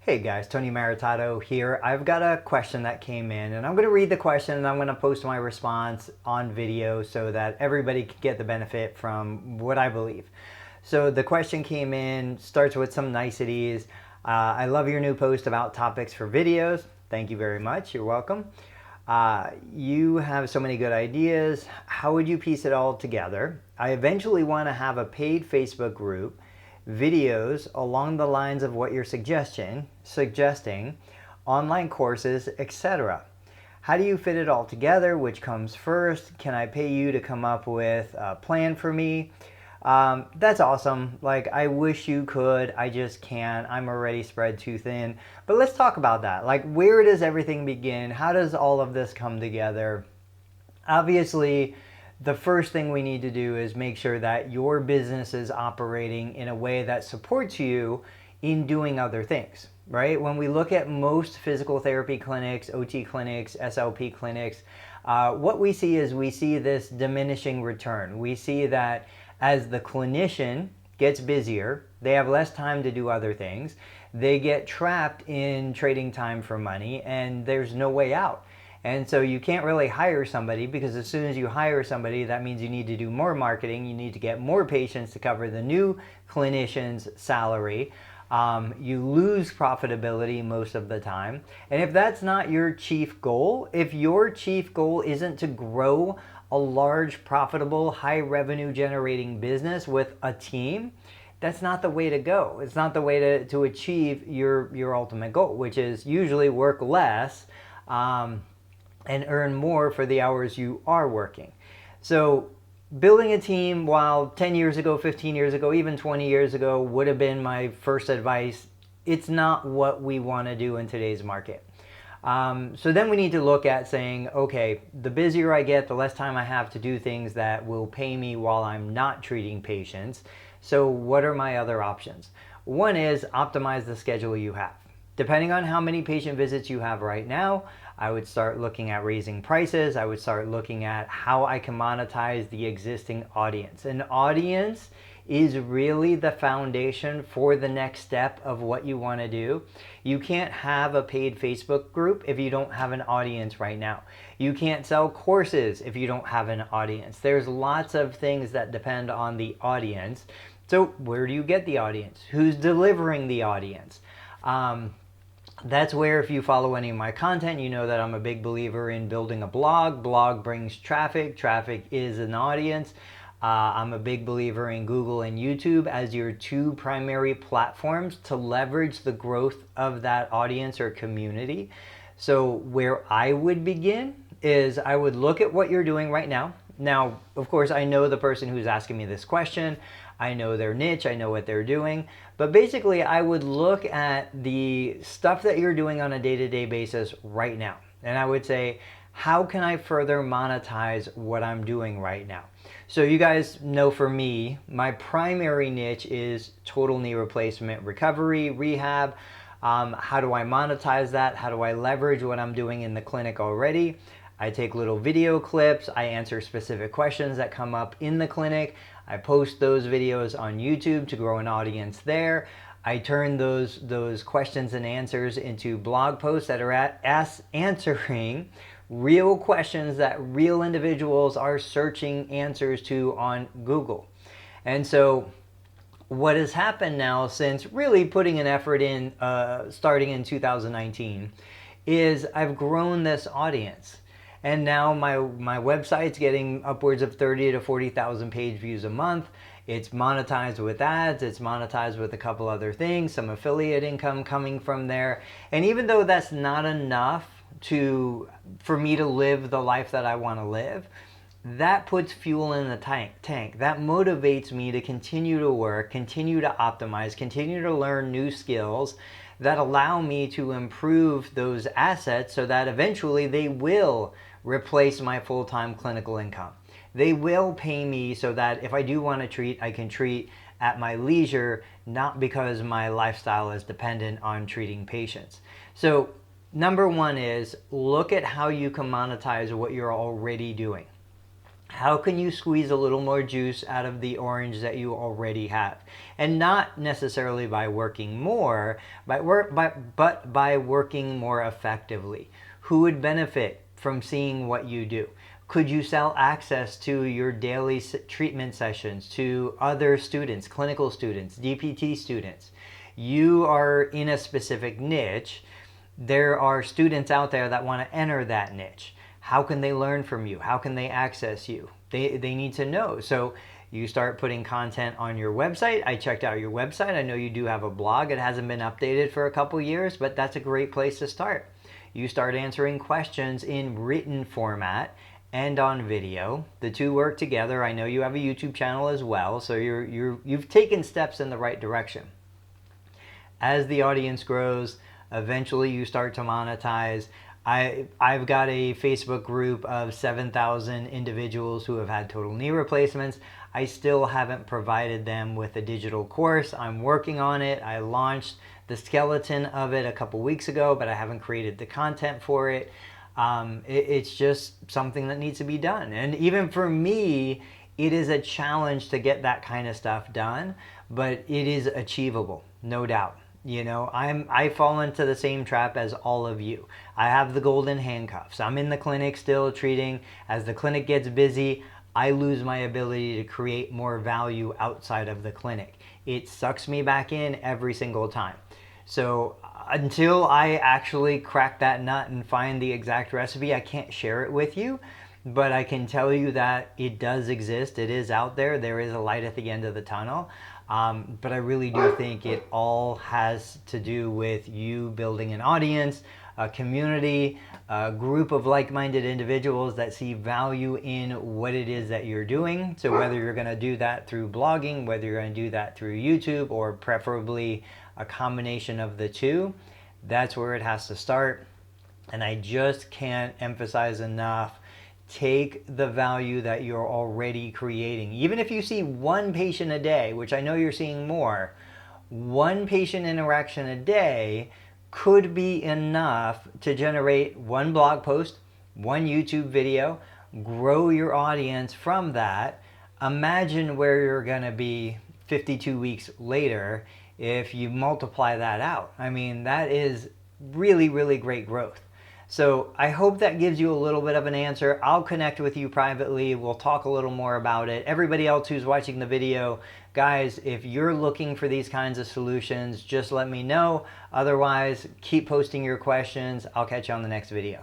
Hey guys, Tony Maritato here. I've got a question that came in and I'm going to read the question and I'm going to post my response on video so that everybody can get the benefit from what I believe. So the question came in, starts with some niceties. I love your new post about topics for videos. Thank you very much. You're welcome. You have so many good ideas. How would you piece it all together? I eventually want to have a paid Facebook group, videos along the lines of what you're suggesting, online courses, etc. How do you fit it all together? Which comes first? Can I pay you to come up with a plan for me? That's awesome. Like, I wish you could. I just can't. I'm already spread too thin. But let's talk about that. Like, where does everything begin? How does all of this come together? Obviously, the first thing we need to do is make sure that your business is operating in a way that supports you in doing other things, right? When we look at most physical therapy clinics, OT clinics, SLP clinics, what we see is we see this diminishing return. We see that as the clinician gets busier, they have less time to do other things. They get trapped in trading time for money, and there's no way out. And so you can't really hire somebody, because as soon as you hire somebody, that means you need to do more marketing. You need to get more patients to cover the new clinician's salary. You lose profitability most of the time. And if that's not your chief goal, if your chief goal isn't to grow a large, profitable, high revenue generating business with a team, that's not the way to go. It's not the way to achieve your ultimate goal, which is usually work less and earn more for the hours you are working. So building a team, while 10 years ago, 15 years ago, even 20 years ago would have been my first advice, it's not what we want to do in today's market. So then we need to look at saying, okay, the busier I get, the less time I have to do things that will pay me while I'm not treating patients. So what are my other options? One is optimize the schedule you have. Depending on how many patient visits you have right now, I would start looking at raising prices. I would start looking at how I can monetize the existing audience. An audience is really the foundation for the next step of what you want to do. You can't have a paid Facebook group if you don't have an audience right now. You can't sell courses if you don't have an audience. There's lots of things that depend on the audience. So where do you get the audience? Who's delivering the audience? That's where, if you follow any of my content, you know that I'm a big believer in building a blog. Blog brings traffic. Traffic is an audience. I'm a big believer in Google and YouTube as your two primary platforms to leverage the growth of that audience or community. So where I would begin is I would look at what you're doing right now. Now, of course, I know the person who's asking me this question. I know their niche, I know what they're doing. But basically, I would look at the stuff that you're doing on a day-to-day basis right now. And I would say, how can I further monetize what I'm doing right now? So you guys know, for me, my primary niche is total knee replacement recovery, rehab. How do I monetize that? How do I leverage what I'm doing in the clinic already? I take little video clips. I answer specific questions that come up in the clinic. I post those videos on YouTube to grow an audience there. I turn those questions and answers into blog posts that are answering real questions that real individuals are searching answers to on Google. And so what has happened now, since really putting an effort in starting in 2019, is I've grown this audience. And now my website's getting upwards of 30 to 40,000 page views a month. It's monetized with ads. It's monetized with a couple other things, some affiliate income coming from there. And even though that's not enough for me to live the life that I want to live, that puts fuel in the tank. That motivates me to continue to work, continue to optimize, continue to learn new skills that allow me to improve those assets so that eventually they will replace my full-time clinical income. They will pay me so that if I do want to treat, I can treat at my leisure, not because my lifestyle is dependent on treating patients. So number one is look at how you can monetize what you're already doing. How can you squeeze a little more juice out of the orange that you already have? And not necessarily by working more, but by working more effectively. Who would benefit from seeing what you do? Could you sell access to your daily treatment sessions to other students, clinical students, DPT students? You are in a specific niche. There are students out there that want to enter that niche. How can they learn from you? How can they access you? They need to know. So you start putting content on your website. I checked out your website. I know you do have a blog. It hasn't been updated for a couple years, but that's a great place to start. You start answering questions in written format and on video. The two work together. I know you have a YouTube channel as well, so you've taken steps in the right direction. As the audience grows, eventually you start to monetize. I've got a Facebook group of 7,000 individuals who have had total knee replacements. I still haven't provided them with a digital course. I'm working on it. I launched the skeleton of it a couple weeks ago, but I haven't created the content for it. It's just something that needs to be done. And even for me, it is a challenge to get that kind of stuff done, but it is achievable, no doubt. You know, I fall into the same trap as all of you. I have the golden handcuffs. I'm in the clinic still treating. As the clinic gets busy, I lose my ability to create more value outside of the clinic. It sucks me back in every single time. So until I actually crack that nut and find the exact recipe, I can't share it with you. But I can tell you that it does exist. It is out there. There is a light at the end of the tunnel. But I really do think it all has to do with you building an audience, a community, a group of like-minded individuals that see value in what it is that you're doing. So whether you're going to do that through blogging, whether you're going to do that through YouTube, or preferably a combination of the two, that's where it has to start. And I just can't emphasize enough, take the value that you're already creating. Even if you see one patient a day, which I know you're seeing more, one patient interaction a day could be enough to generate one blog post, one YouTube video, grow your audience from that. Imagine where you're going to be 52 weeks later if you multiply that out. I mean, that is really, really great growth. So I hope that gives you a little bit of an answer. I'll connect with you privately. We'll talk a little more about it. Everybody else who's watching the video, guys, if you're looking for these kinds of solutions, just let me know. Otherwise, keep posting your questions. I'll catch you on the next video.